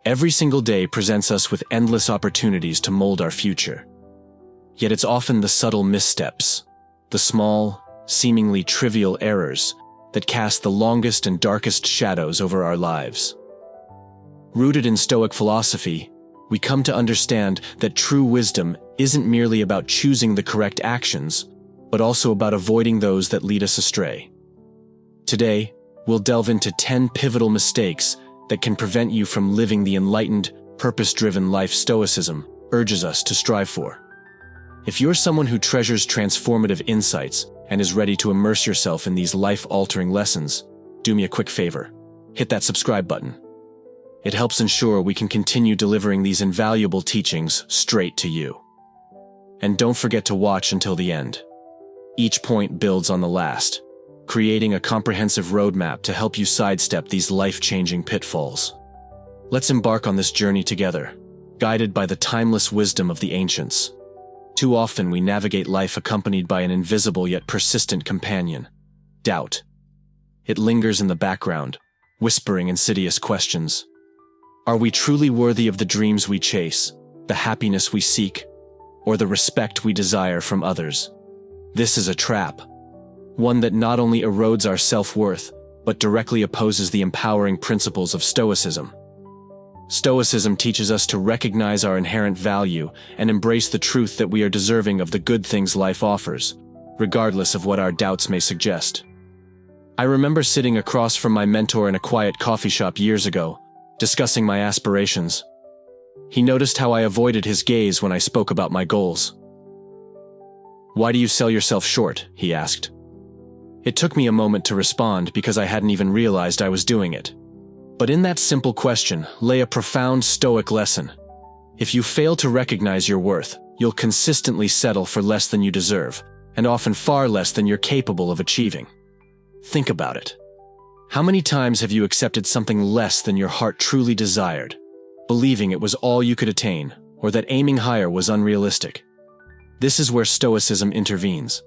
Every single day presents us with endless opportunities to mold our future. Yet it's often the subtle missteps, the small, seemingly trivial errors, that cast the longest and darkest shadows over our lives. Rooted in Stoic philosophy, we come to understand that true wisdom isn't merely about choosing the correct actions, but also about avoiding those that lead us astray. Today, we'll delve into 10 pivotal mistakes that can prevent you from living the enlightened, purpose-driven life Stoicism urges us to strive for. If you're someone who treasures transformative insights and is ready to immerse yourself in these life-altering lessons, do me a quick favor. Hit that subscribe button. It helps ensure we can continue delivering these invaluable teachings straight to you. And don't forget to watch until the end. Each point builds on the last, creating a comprehensive roadmap to help you sidestep these life-changing pitfalls. Let's embark on this journey together, guided by the timeless wisdom of the ancients. Too often we navigate life accompanied by an invisible yet persistent companion: doubt. It lingers in the background, whispering insidious questions. Are we truly worthy of the dreams we chase, the happiness we seek, or the respect we desire from others? This is a trap, one that not only erodes our self-worth, but directly opposes the empowering principles of Stoicism. Stoicism teaches us to recognize our inherent value and embrace the truth that we are deserving of the good things life offers, regardless of what our doubts may suggest. I remember sitting across from my mentor in a quiet coffee shop years ago, discussing my aspirations. He noticed how I avoided his gaze when I spoke about my goals. "Why do you sell yourself short?" he asked. It took me a moment to respond because I hadn't even realized I was doing it. But in that simple question lay a profound Stoic lesson. If you fail to recognize your worth, you'll consistently settle for less than you deserve, and often far less than you're capable of achieving. Think about it. How many times have you accepted something less than your heart truly desired, believing it was all you could attain, or that aiming higher was unrealistic? This is where Stoicism intervenes,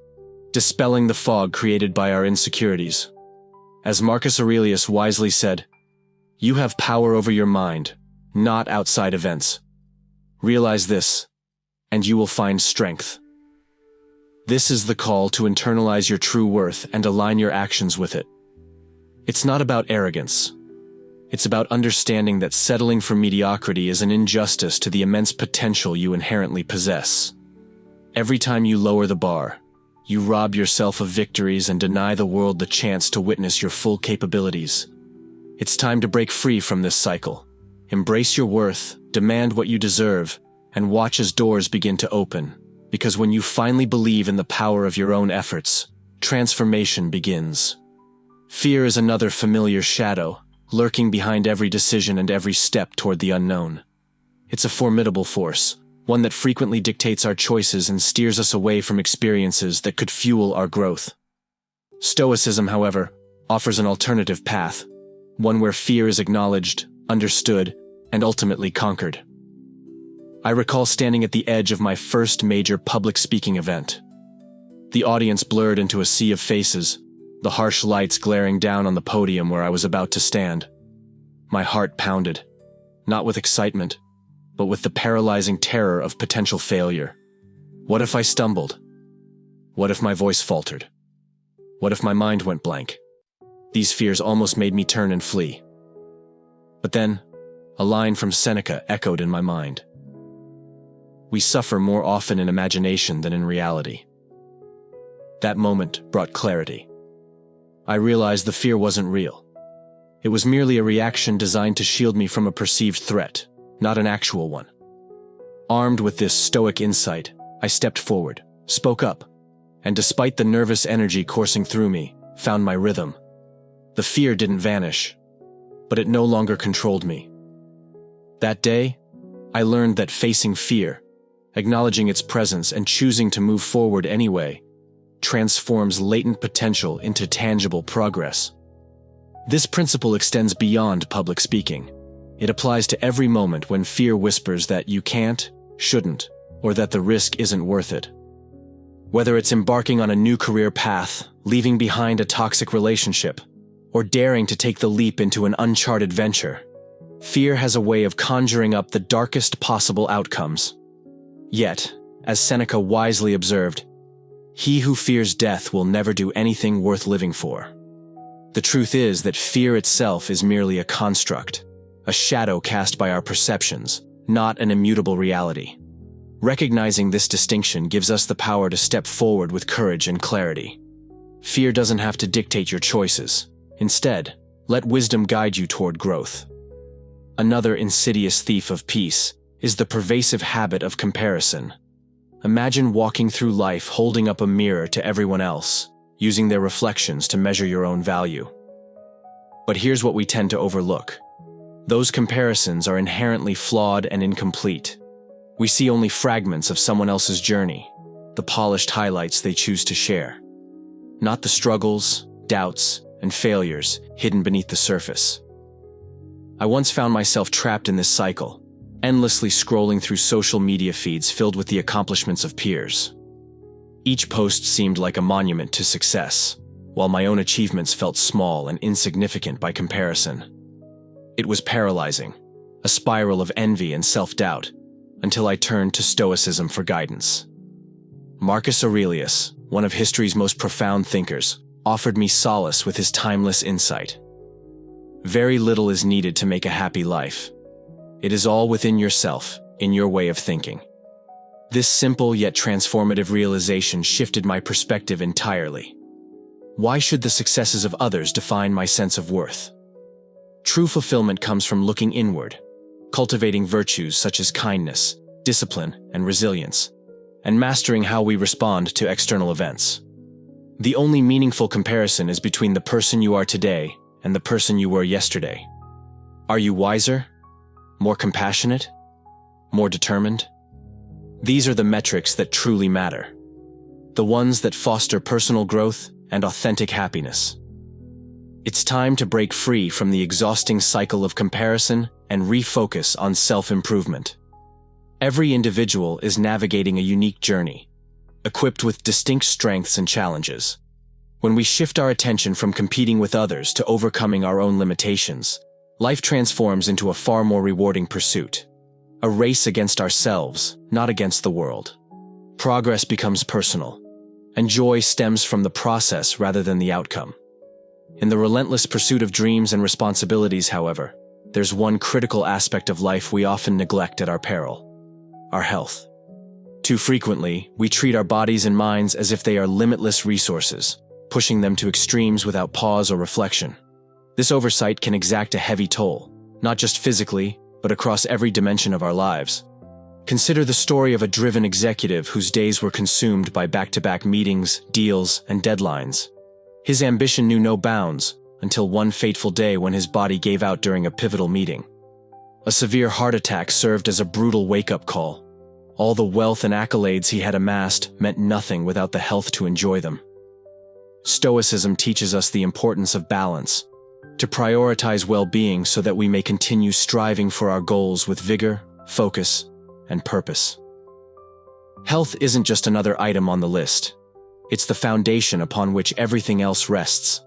dispelling the fog created by our insecurities. As Marcus Aurelius wisely said, "You have power over your mind, not outside events. Realize this, and you will find strength." This is the call to internalize your true worth and align your actions with it. It's not about arrogance. It's about understanding that settling for mediocrity is an injustice to the immense potential you inherently possess. Every time you lower the bar, you rob yourself of victories and deny the world the chance to witness your full capabilities. It's time to break free from this cycle. Embrace your worth, demand what you deserve, and watch as doors begin to open. Because when you finally believe in the power of your own efforts, transformation begins. Fear is another familiar shadow, lurking behind every decision and every step toward the unknown. It's a formidable force, one that frequently dictates our choices and steers us away from experiences that could fuel our growth. Stoicism, however, offers an alternative path, one where fear is acknowledged, understood, and ultimately conquered. I recall standing at the edge of my first major public speaking event. The audience blurred into a sea of faces, the harsh lights glaring down on the podium where I was about to stand. My heart pounded, not with excitement, but with the paralyzing terror of potential failure. What if I stumbled? What if my voice faltered? What if my mind went blank? These fears almost made me turn and flee. But then, a line from Seneca echoed in my mind. "We suffer more often in imagination than in reality." That moment brought clarity. I realized the fear wasn't real. It was merely a reaction designed to shield me from a perceived threat, not an actual one. Armed with this Stoic insight, I stepped forward, spoke up, and despite the nervous energy coursing through me, found my rhythm. The fear didn't vanish, but it no longer controlled me. That day, I learned that facing fear, acknowledging its presence and choosing to move forward anyway, transforms latent potential into tangible progress. This principle extends beyond public speaking. It applies to every moment when fear whispers that you can't, shouldn't, or that the risk isn't worth it. Whether it's embarking on a new career path, leaving behind a toxic relationship, or daring to take the leap into an uncharted venture, Fear has a way of conjuring up the darkest possible outcomes. Yet, as Seneca wisely observed, he who fears death will never do anything worth living for. The truth is that fear itself is merely a construct, a shadow cast by our perceptions, not an immutable reality. Recognizing this distinction gives us the power to step forward with courage and clarity. Fear doesn't have to dictate your choices. Instead, let wisdom guide you toward growth. Another insidious thief of peace is the pervasive habit of comparison. Imagine walking through life holding up a mirror to everyone else, using their reflections to measure your own value. But here's what we tend to overlook. Those comparisons are inherently flawed and incomplete. We see only fragments of someone else's journey, the polished highlights they choose to share, not the struggles, doubts, and failures hidden beneath the surface. I once found myself trapped in this cycle, endlessly scrolling through social media feeds filled with the accomplishments of peers. Each post seemed like a monument to success, while my own achievements felt small and insignificant by comparison. It was paralyzing, a spiral of envy and self-doubt, until I turned to Stoicism for guidance. Marcus Aurelius, one of history's most profound thinkers, offered me solace with his timeless insight. Very little is needed to make a happy life. It is all within yourself, in your way of thinking. This simple yet transformative realization shifted my perspective entirely. Why should the successes of others define my sense of worth? True fulfillment comes from looking inward, cultivating virtues such as kindness, discipline, and resilience, and mastering how we respond to external events. The only meaningful comparison is between the person you are today and the person you were yesterday. Are you wiser? More compassionate? More determined? These are the metrics that truly matter. The ones that foster personal growth and authentic happiness. It's time to break free from the exhausting cycle of comparison and refocus on self-improvement. Every individual is navigating a unique journey, equipped with distinct strengths and challenges. When we shift our attention from competing with others to overcoming our own limitations, life transforms into a far more rewarding pursuit. A race against ourselves, not against the world. Progress becomes personal, and joy stems from the process rather than the outcome. In the relentless pursuit of dreams and responsibilities, however, there's one critical aspect of life we often neglect at our peril: our health. Too frequently, we treat our bodies and minds as if they are limitless resources, pushing them to extremes without pause or reflection. This oversight can exact a heavy toll, not just physically, but across every dimension of our lives. Consider the story of a driven executive whose days were consumed by back-to-back meetings, deals, and deadlines. His ambition knew no bounds until one fateful day when his body gave out during a pivotal meeting. A severe heart attack served as a brutal wake-up call. All the wealth and accolades he had amassed meant nothing without the health to enjoy them. Stoicism teaches us the importance of balance, to prioritize well-being so that we may continue striving for our goals with vigor, focus, and purpose. Health isn't just another item on the list. It's the foundation upon which everything else rests.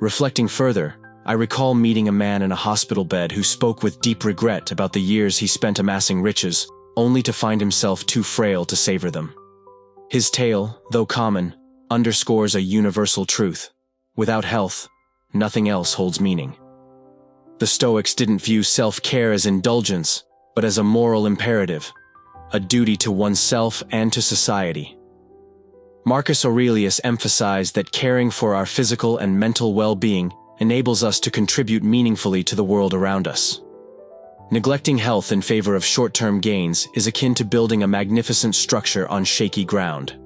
Reflecting further, I recall meeting a man in a hospital bed who spoke with deep regret about the years he spent amassing riches, only to find himself too frail to savor them. His tale, though common, underscores a universal truth. Without health, nothing else holds meaning. The Stoics didn't view self-care as indulgence, but as a moral imperative, a duty to oneself and to society. Marcus Aurelius emphasized that caring for our physical and mental well-being enables us to contribute meaningfully to the world around us. Neglecting health in favor of short-term gains is akin to building a magnificent structure on shaky ground.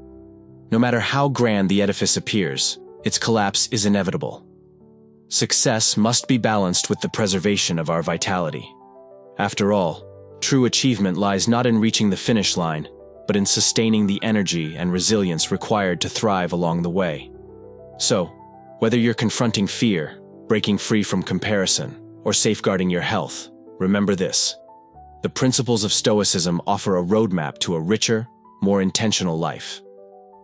No matter how grand the edifice appears, its collapse is inevitable. Success must be balanced with the preservation of our vitality. After all, true achievement lies not in reaching the finish line, but in sustaining the energy and resilience required to thrive along the way. So, whether you're confronting fear, breaking free from comparison, or safeguarding your health, remember this: the principles of Stoicism offer a roadmap to a richer, more intentional life.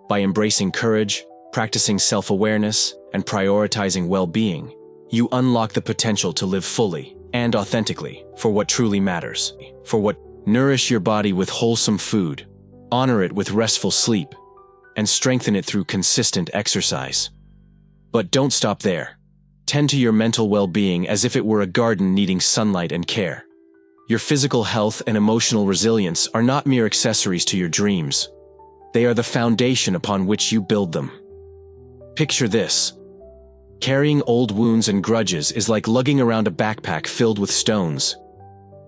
By embracing courage, practicing self-awareness, and prioritizing well-being, you unlock the potential to live fully, and authentically, for what truly matters, nourish your body with wholesome food, honor it with restful sleep, and strengthen it through consistent exercise. But don't stop there. Tend to your mental well-being as if it were a garden needing sunlight and care. Your physical health and emotional resilience are not mere accessories to your dreams. They are the foundation upon which you build them. Picture this. Carrying old wounds and grudges is like lugging around a backpack filled with stones.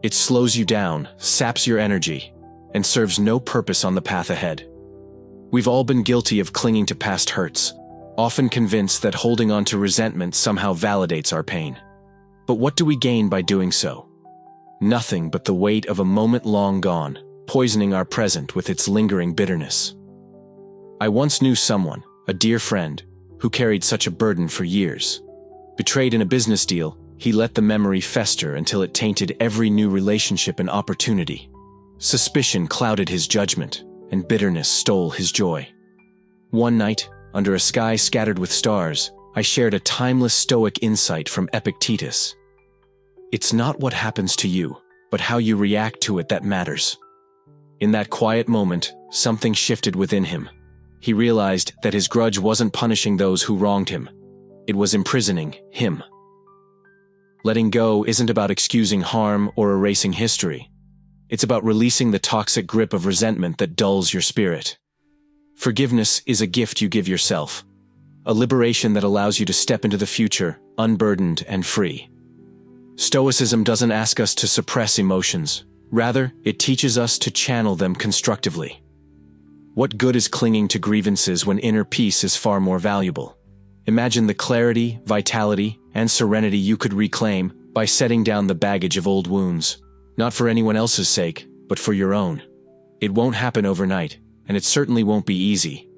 It slows you down, saps your energy, and serves no purpose on the path ahead. We've all been guilty of clinging to past hurts, often convinced that holding on to resentment somehow validates our pain. But what do we gain by doing so? Nothing but the weight of a moment long gone, poisoning our present with its lingering bitterness. I once knew someone, a dear friend, who carried such a burden for years. Betrayed in a business deal, he let the memory fester until it tainted every new relationship and opportunity. Suspicion clouded his judgment, and bitterness stole his joy. One night, under a sky scattered with stars, I shared a timeless Stoic insight from Epictetus. It's not what happens to you, but how you react to it that matters. In that quiet moment, something shifted within him. He realized that his grudge wasn't punishing those who wronged him. It was imprisoning him. Letting go isn't about excusing harm or erasing history. It's about releasing the toxic grip of resentment that dulls your spirit. Forgiveness is a gift you give yourself, a liberation that allows you to step into the future unburdened and free. Stoicism doesn't ask us to suppress emotions. Rather, it teaches us to channel them constructively. What good is clinging to grievances when inner peace is far more valuable? Imagine the clarity, vitality, and serenity you could reclaim by setting down the baggage of old wounds. Not for anyone else's sake, but for your own. It won't happen overnight, and it certainly won't be easy.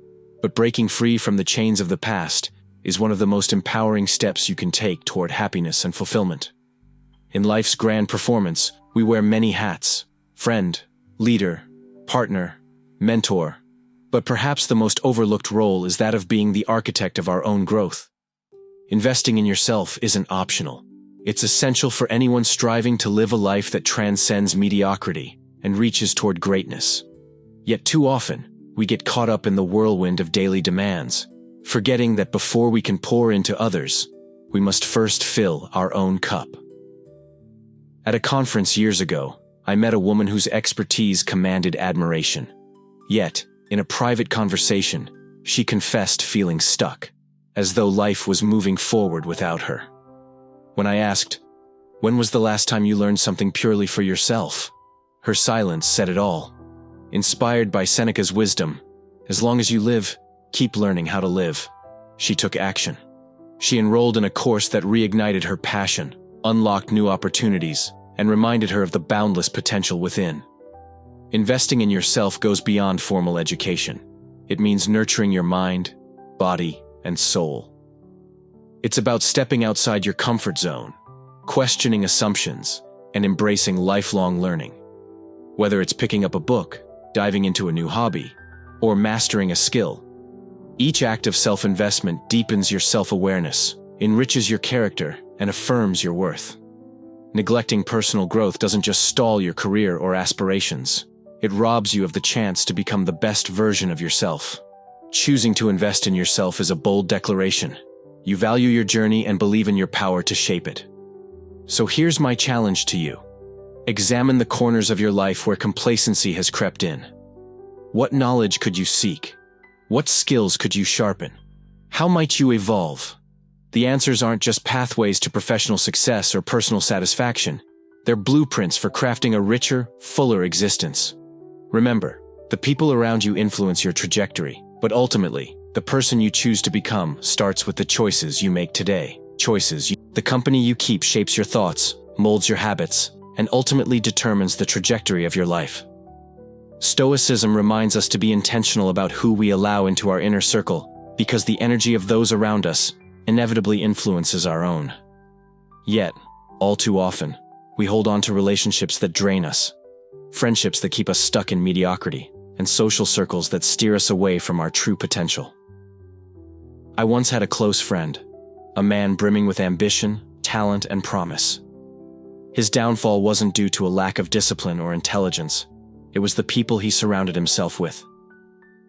But breaking free from the chains of the past is one of the most empowering steps you can take toward happiness and fulfillment. In life's grand performance, we wear many hats: friend, leader, partner, mentor. But perhaps the most overlooked role is that of being the architect of our own growth. Investing in yourself isn't optional. It's essential for anyone striving to live a life that transcends mediocrity and reaches toward greatness. Yet too often, we get caught up in the whirlwind of daily demands, forgetting that before we can pour into others, we must first fill our own cup. At a conference years ago, I met a woman whose expertise commanded admiration. Yet, in a private conversation, she confessed feeling stuck, as though life was moving forward without her. When I asked, "When was the last time you learned something purely for yourself?" her silence said it all. Inspired by Seneca's wisdom, "As long as you live, keep learning how to live," she took action. She enrolled in a course that reignited her passion, unlocked new opportunities, and reminded her of the boundless potential within. Investing in yourself goes beyond formal education. It means nurturing your mind, body, and soul. It's about stepping outside your comfort zone, questioning assumptions, and embracing lifelong learning. Whether it's picking up a book, diving into a new hobby, or mastering a skill, each act of self-investment deepens your self-awareness, enriches your character, and affirms your worth. Neglecting personal growth doesn't just stall your career or aspirations. It robs you of the chance to become the best version of yourself. Choosing to invest in yourself is a bold declaration. You value your journey and believe in your power to shape it. So here's my challenge to you. Examine the corners of your life where complacency has crept in. What knowledge could you seek? What skills could you sharpen? How might you evolve? The answers aren't just pathways to professional success or personal satisfaction. They're blueprints for crafting a richer, fuller existence. Remember, the people around you influence your trajectory, but ultimately, the person you choose to become starts with the choices you make today. The company you keep shapes your thoughts, molds your habits, and ultimately determines the trajectory of your life. Stoicism reminds us to be intentional about who we allow into our inner circle, because the energy of those around us inevitably influences our own. Yet, all too often, we hold on to relationships that drain us, friendships that keep us stuck in mediocrity, and social circles that steer us away from our true potential. I once had a close friend, a man brimming with ambition, talent, and promise. His downfall wasn't due to a lack of discipline or intelligence. It was the people he surrounded himself with.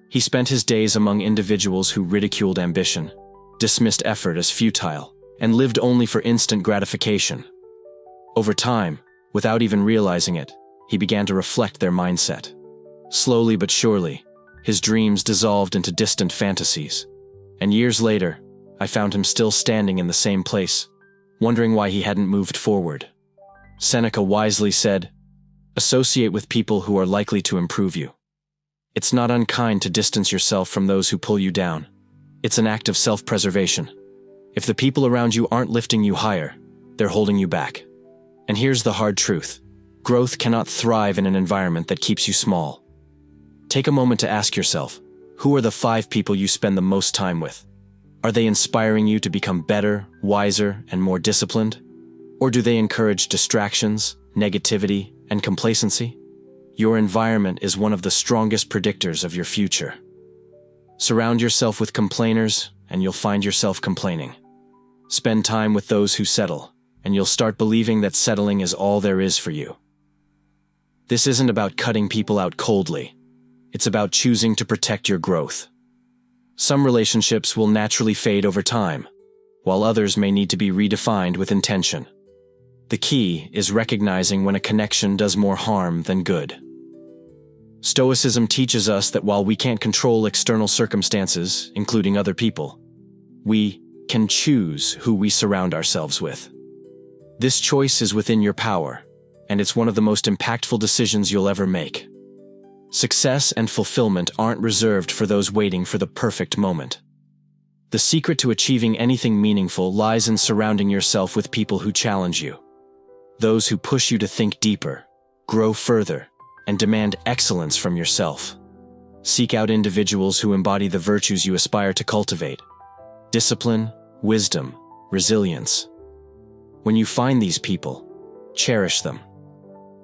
He spent his days among individuals who ridiculed ambition, dismissed effort as futile, and lived only for instant gratification. Over time, without even realizing it, he began to reflect their mindset. Slowly but surely, his dreams dissolved into distant fantasies. And years later, I found him still standing in the same place, wondering why he hadn't moved forward. Seneca wisely said, "Associate with people who are likely to improve you." It's not unkind to distance yourself from those who pull you down. It's an act of self-preservation. If the people around you aren't lifting you higher, they're holding you back. And here's the hard truth. Growth cannot thrive in an environment that keeps you small. Take a moment to ask yourself, who are the 5 people you spend the most time with? Are they inspiring you to become better, wiser, and more disciplined? Or do they encourage distractions, negativity, and complacency? Your environment is one of the strongest predictors of your future. Surround yourself with complainers, and you'll find yourself complaining. Spend time with those who settle, and you'll start believing that settling is all there is for you. This isn't about cutting people out coldly. It's about choosing to protect your growth. Some relationships will naturally fade over time, while others may need to be redefined with intention. The key is recognizing when a connection does more harm than good. Stoicism teaches us that while we can't control external circumstances, including other people, we can choose who we surround ourselves with. This choice is within your power, and it's one of the most impactful decisions you'll ever make. Success and fulfillment aren't reserved for those waiting for the perfect moment. The secret to achieving anything meaningful lies in surrounding yourself with people who challenge you. Those who push you to think deeper, grow further, and demand excellence from yourself. Seek out individuals who embody the virtues you aspire to cultivate: discipline, wisdom, resilience. When you find these people, cherish them.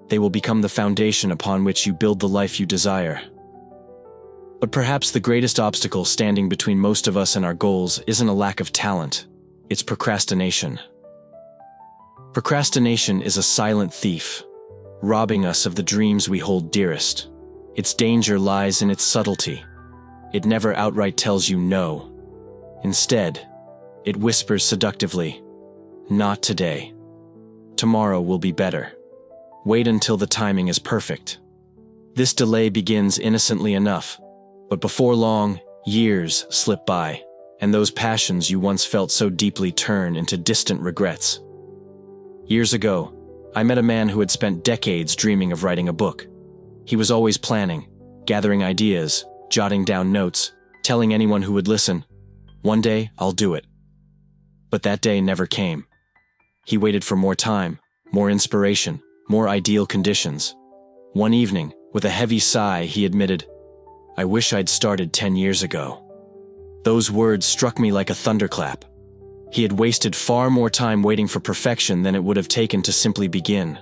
They will become the foundation upon which you build the life you desire. But perhaps the greatest obstacle standing between most of us and our goals isn't a lack of talent, it's procrastination. Procrastination is a silent thief, robbing us of the dreams we hold dearest. Its danger lies in its subtlety. It never outright tells you no. Instead, it whispers seductively, "Not today. Tomorrow will be better. Wait until the timing is perfect." This delay begins innocently enough, but before long, years slip by, and those passions you once felt so deeply turn into distant regrets. Years ago, I met a man who had spent decades dreaming of writing a book. He was always planning, gathering ideas, jotting down notes, telling anyone who would listen, "One day, I'll do it." But that day never came. He waited for more time, more inspiration, more ideal conditions. One evening, with a heavy sigh, he admitted, "I wish I'd started 10 years ago." Those words struck me like a thunderclap. He had wasted far more time waiting for perfection than it would have taken to simply begin.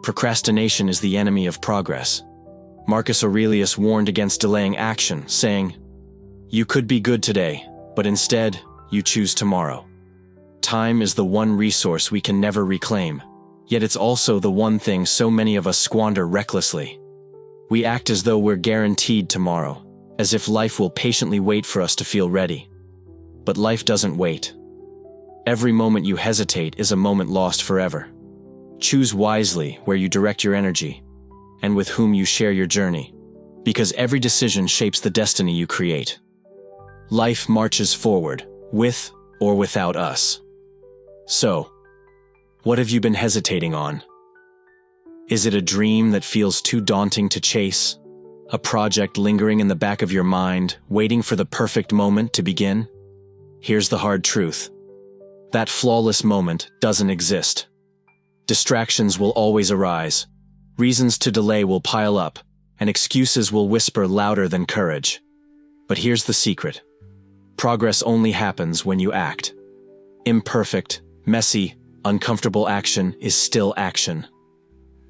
Procrastination is the enemy of progress. Marcus Aurelius warned against delaying action, saying, "You could be good today, but instead, you choose tomorrow." Time is the one resource we can never reclaim, yet it's also the one thing so many of us squander recklessly. We act as though we're guaranteed tomorrow, as if life will patiently wait for us to feel ready. But life doesn't wait. Every moment you hesitate is a moment lost forever. Choose wisely where you direct your energy, and with whom you share your journey, because every decision shapes the destiny you create. Life marches forward, with or without us. So, what have you been hesitating on? Is it a dream that feels too daunting to chase? A project lingering in the back of your mind, waiting for the perfect moment to begin? Here's the hard truth. That flawless moment doesn't exist. Distractions will always arise. Reasons to delay will pile up, and excuses will whisper louder than courage. But here's the secret. Progress only happens when you act. Imperfect, messy, uncomfortable action is still action.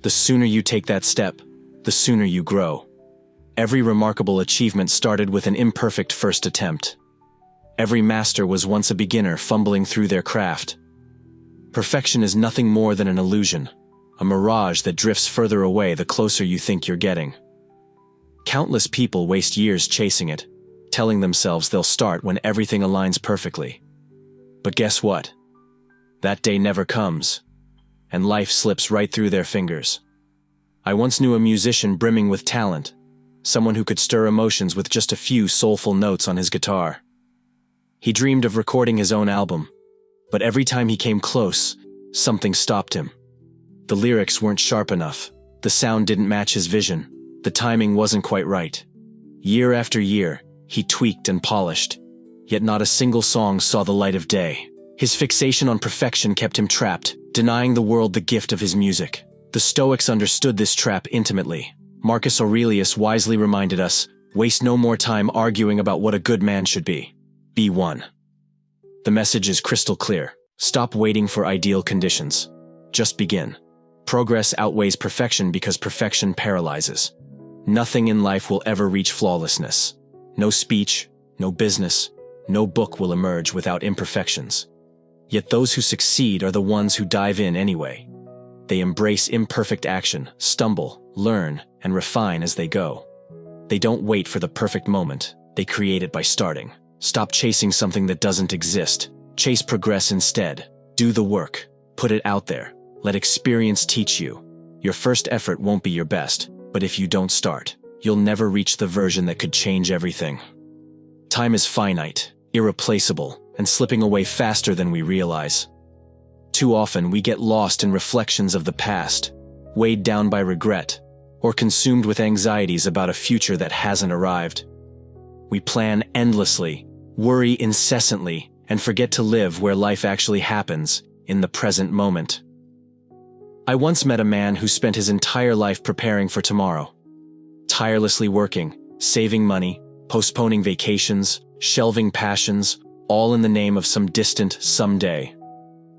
The sooner you take that step, the sooner you grow. Every remarkable achievement started with an imperfect first attempt. Every master was once a beginner fumbling through their craft. Perfection is nothing more than an illusion, a mirage that drifts further away the closer you think you're getting. Countless people waste years chasing it, telling themselves they'll start when everything aligns perfectly. But guess what? That day never comes, and life slips right through their fingers. I once knew a musician brimming with talent, someone who could stir emotions with just a few soulful notes on his guitar. He dreamed of recording his own album, but every time he came close, something stopped him. The lyrics weren't sharp enough, the sound didn't match his vision, the timing wasn't quite right. Year after year, he tweaked and polished, yet not a single song saw the light of day. His fixation on perfection kept him trapped, denying the world the gift of his music. The Stoics understood this trap intimately. Marcus Aurelius wisely reminded us, waste no more time arguing about what a good man should be. Be one. The message is crystal clear. Stop waiting for ideal conditions. Just begin. Progress outweighs perfection because perfection paralyzes. Nothing in life will ever reach flawlessness. No speech, no business, no book will emerge without imperfections. Yet those who succeed are the ones who dive in anyway. They embrace imperfect action, stumble, learn, and refine as they go. They don't wait for the perfect moment, they create it by starting. Stop chasing something that doesn't exist. Chase progress instead. Do the work. Put it out there. Let experience teach you. Your first effort won't be your best, but if you don't start, you'll never reach the version that could change everything. Time is finite, irreplaceable, and slipping away faster than we realize. Too often we get lost in reflections of the past, weighed down by regret, or consumed with anxieties about a future that hasn't arrived. We plan endlessly, worry incessantly, and forget to live where life actually happens, in the present moment. I once met a man who spent his entire life preparing for tomorrow. Tirelessly working, saving money, postponing vacations, shelving passions, all in the name of some distant someday.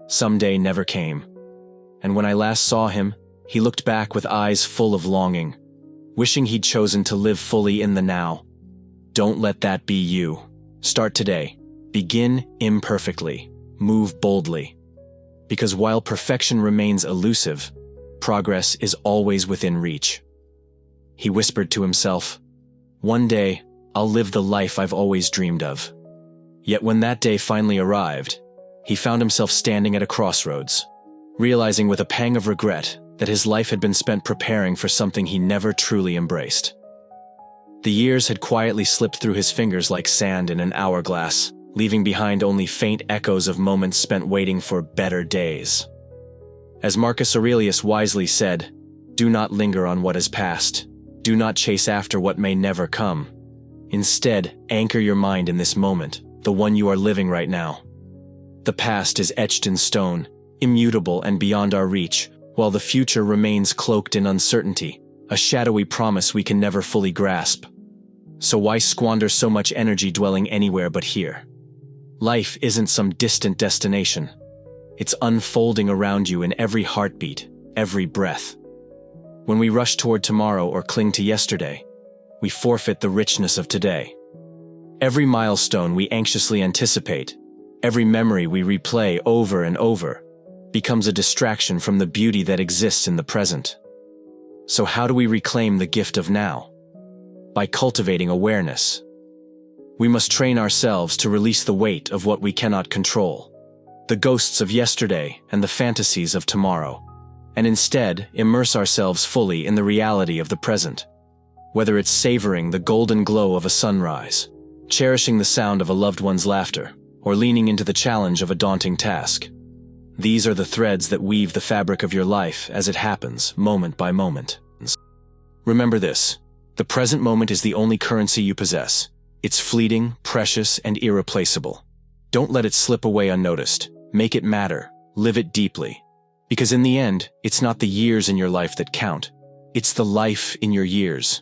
Someday never came. And when I last saw him, he looked back with eyes full of longing, wishing he'd chosen to live fully in the now. Don't let that be you. Start today. Begin imperfectly. Move boldly. Because while perfection remains elusive, progress is always within reach. He whispered to himself, "One day, I'll live the life I've always dreamed of." Yet when that day finally arrived, he found himself standing at a crossroads, realizing with a pang of regret that his life had been spent preparing for something he never truly embraced. The years had quietly slipped through his fingers like sand in an hourglass, leaving behind only faint echoes of moments spent waiting for better days. As Marcus Aurelius wisely said, "Do not linger on what has passed. Do not chase after what may never come. Instead, anchor your mind in this moment, the one you are living right now." The past is etched in stone, immutable and beyond our reach, while the future remains cloaked in uncertainty, a shadowy promise we can never fully grasp. So why squander so much energy dwelling anywhere but here? Life isn't some distant destination. It's unfolding around you in every heartbeat, every breath. When we rush toward tomorrow or cling to yesterday, we forfeit the richness of today. Every milestone we anxiously anticipate, every memory we replay over and over, becomes a distraction from the beauty that exists in the present. So how do we reclaim the gift of now? By cultivating awareness. We must train ourselves to release the weight of what we cannot control, the ghosts of yesterday and the fantasies of tomorrow, and instead immerse ourselves fully in the reality of the present. Whether it's savoring the golden glow of a sunrise, cherishing the sound of a loved one's laughter, or leaning into the challenge of a daunting task. These are the threads that weave the fabric of your life as it happens, moment by moment. Remember this, the present moment is the only currency you possess. It's fleeting, precious, and irreplaceable. Don't let it slip away unnoticed. Make it matter. Live it deeply. Because in the end, it's not the years in your life that count. It's the life in your years.